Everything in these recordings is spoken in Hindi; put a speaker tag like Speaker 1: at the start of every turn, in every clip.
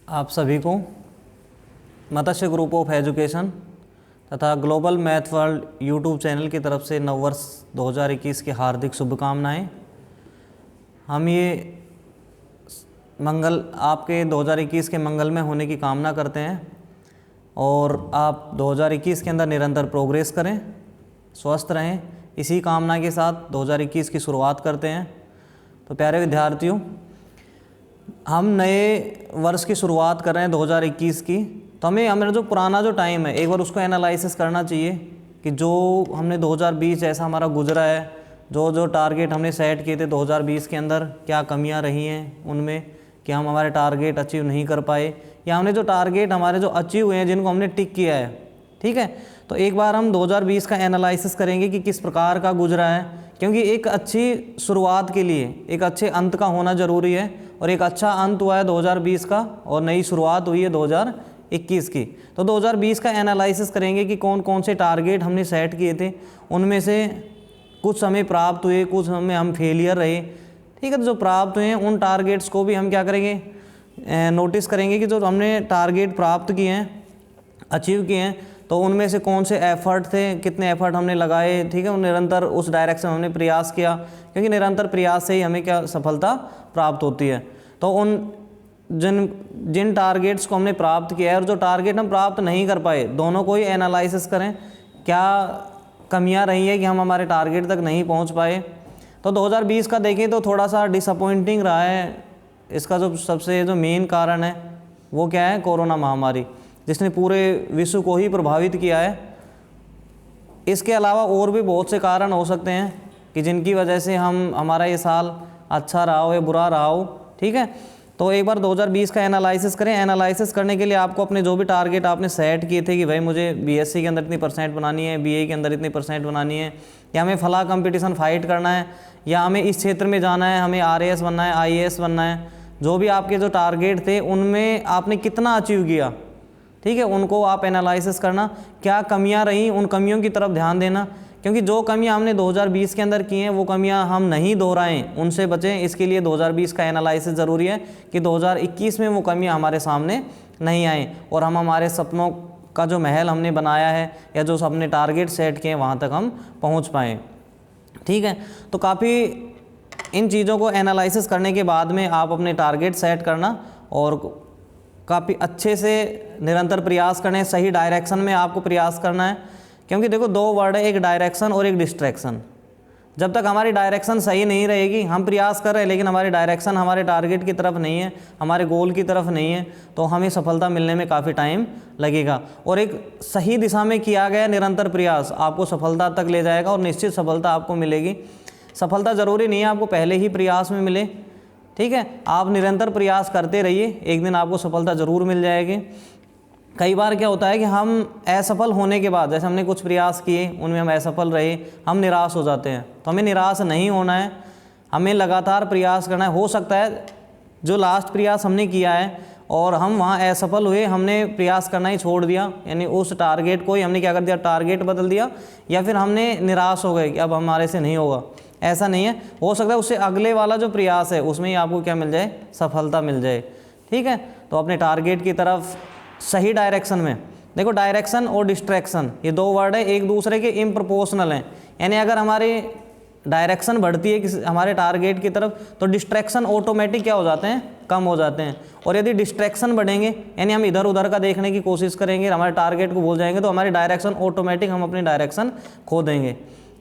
Speaker 1: आप सभी को मत्स्य ग्रुप ऑफ एजुकेशन तथा global math world YouTube channel की तरफ से नववर्ष 2021 की हार्दिक शुभकामनाएं। हम ये आपके 2021 के मंगलमय होने की कामना करते हैं और आप 2021 के अंदर निरंतर प्रोग्रेस करें, स्वस्थ रहें। इसी कामना के साथ 2021 की शुरुआत करते हैं। तो प्यारे विद्यार्थियों, हम नए वर्ष की शुरुआत कर रहे हैं 2021 की। तो हमें हमारा जो पुराना जो टाइम है एक बार उसको एनालिसिस करना चाहिए कि जो हमने 2020 जैसा हमारा गुजरा है, जो टारगेट हमने सेट किए थे 2020 के अंदर, क्या कमियां रही हैं उनमें कि हम हमारे टारगेट अचीव नहीं कर पाए, या हमने जो टारगेट हमारे जो अचीव हुए हैं जिनको हमने टिक किया है। ठीक है, तो एक बार हम 2020 का एनालिसिस करेंगे कि किस प्रकार का गुजरा है, क्योंकि एक अच्छी शुरुआत के लिए एक अच्छे अंत का होना ज़रूरी है। और एक अच्छा अंत हुआ है 2020 का और नई शुरुआत हुई है 2021 की। तो 2020 का एनालिसिस करेंगे कि कौन कौन से टारगेट हमने सेट किए थे, उनमें से कुछ हमें प्राप्त हुए, कुछ हमें हम फेलियर रहे। ठीक है, तो जो प्राप्त हुए हैं उन टारगेट्स को भी हम क्या करेंगे, नोटिस करेंगे कि जो हमने टारगेट प्राप्त किए हैं, अचीव किए हैं, तो उनमें से कौन से एफर्ट थे, कितने एफर्ट हमने लगाए। ठीक है, निरंतर उस डायरेक्शन में हमने प्रयास किया, क्योंकि निरंतर प्रयास से ही हमें क्या सफलता प्राप्त होती है। तो उन जिन टारगेट्स को हमने प्राप्त किया है और जो टारगेट हम प्राप्त नहीं कर पाए, दोनों को ही एनालिसिस करें, क्या कमियां रही है कि हम हमारे टारगेट तक नहीं पहुंच पाए। तो 2020 का देखें तो थोड़ा सा डिसअपॉइंटिंग रहा है। इसका जो सबसे जो मेन कारण है वो क्या है, कोरोना महामारी, जिसने पूरे विश्व को ही प्रभावित किया है। इसके अलावा और भी बहुत से कारण हो सकते हैं कि जिनकी वजह से हमारा ये साल अच्छा रहा हो या बुरा रहा हो। ठीक है, तो एक बार 2020 का एनालिसिस करें। एनालिसिस करने के लिए आपको अपने जो भी टारगेट आपने सेट किए थे कि भाई मुझे बीएससी के अंदर इतनी % बनानी है, बीए के अंदर इतनी % बनानी है, या हमें फला कंपटीशन फाइट करना है, या हमें इस क्षेत्र में जाना है, हमें आरएएस बनना है, आईएएस बनना है, जो भी आपके जो टारगेट थे उनमें आपने कितना अचीव किया। ठीक है, उनको आप एनालिसिस करना, क्या कमियां रहीं उन कमियों की तरफ ध्यान देना, क्योंकि जो कमियां हमने 2020 के अंदर की हैं वो कमियां हम नहीं दोहराएं, उनसे बचें। इसके लिए 2020 का एनालिसिस ज़रूरी है कि 2021 में वो कमियां हमारे सामने नहीं आएँ और हम हमारे सपनों का जो महल हमने बनाया है या जो हमने टारगेट सेट किए वहाँ तक हम पहुँच पाएँ। ठीक है, तो काफ़ी इन चीज़ों को एनालिसिस करने के बाद में आप अपने टारगेट सेट करना और काफ़ी अच्छे से निरंतर प्रयास करने, सही डायरेक्शन में आपको प्रयास करना है। क्योंकि देखो, दो वर्ड है, एक डायरेक्शन और एक डिस्ट्रैक्शन। जब तक हमारी डायरेक्शन सही नहीं रहेगी, हम प्रयास कर रहे हैं लेकिन हमारी डायरेक्शन हमारे टारगेट की तरफ नहीं है, हमारे गोल की तरफ नहीं है, तो हमें सफलता मिलने में काफ़ी टाइम लगेगा। और एक सही दिशा में किया गया निरंतर प्रयास आपको सफलता तक ले जाएगा और निश्चित सफलता आपको मिलेगी। सफलता ज़रूरी नहीं है आपको पहले ही प्रयास में मिले। ठीक है, आप निरंतर प्रयास करते रहिए, एक दिन आपको सफलता ज़रूर मिल जाएगी। कई बार क्या होता है कि हम असफल होने के बाद, जैसे हमने कुछ प्रयास किए उनमें हम असफल रहे, हम निराश हो जाते हैं। तो हमें निराश नहीं होना है, हमें लगातार प्रयास करना है। हो सकता है जो लास्ट प्रयास हमने किया है और हम वहाँ असफल हुए, हमने प्रयास करना ही छोड़ दिया, यानी उस टारगेट को ही हमने क्या कर दिया, टारगेट बदल दिया, या फिर हमने निराश हो गए कि अब हमारे से नहीं होगा। ऐसा नहीं है, हो सकता है उससे अगले वाला जो प्रयास है उसमें ही आपको क्या मिल जाए, सफलता मिल जाए। ठीक है, तो अपने टारगेट की तरफ सही डायरेक्शन में देखो। डायरेक्शन और डिस्ट्रैक्शन ये दो वर्ड है, एक दूसरे के इम्प्रोपोर्शनल हैं। यानी अगर हमारी डायरेक्शन बढ़ती है किसी हमारे टारगेट की तरफ, तो डिस्ट्रैक्शन ऑटोमेटिक क्या हो जाते हैं, कम हो जाते हैं। और यदि डिस्ट्रैक्शन बढ़ेंगे, यानी हम इधर उधर का देखने की कोशिश करेंगे, हमारे टारगेट को भूल जाएंगे, तो हमारी डायरेक्शन ऑटोमेटिक, हम अपनी डायरेक्शन खो देंगे।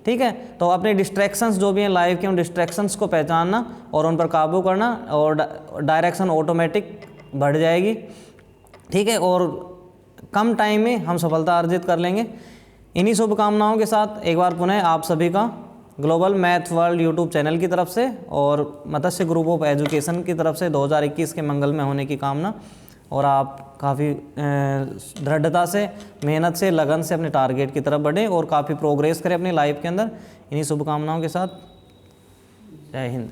Speaker 1: ठीक है, तो अपने डिस्ट्रैक्शंस जो भी हैं लाइफ के, उन डिस्ट्रैक्शंस को पहचानना और उन पर काबू करना, और डायरेक्शन ऑटोमेटिक बढ़ जाएगी। ठीक है, और कम टाइम में हम सफलता अर्जित कर लेंगे। इन्हीं शुभकामनाओं के साथ एक बार पुनः आप सभी का global math world YouTube channel की तरफ से और मत्स्य ग्रुप ऑफ एजुकेशन की तरफ से 2021 के मंगल में होने की कामना। और आप काफ़ी दृढ़ता से, मेहनत से, लगन से अपने टारगेट की तरफ बढ़ें और काफ़ी प्रोग्रेस करें अपनी लाइफ के अंदर। इन्हीं शुभकामनाओं के साथ जय हिंद।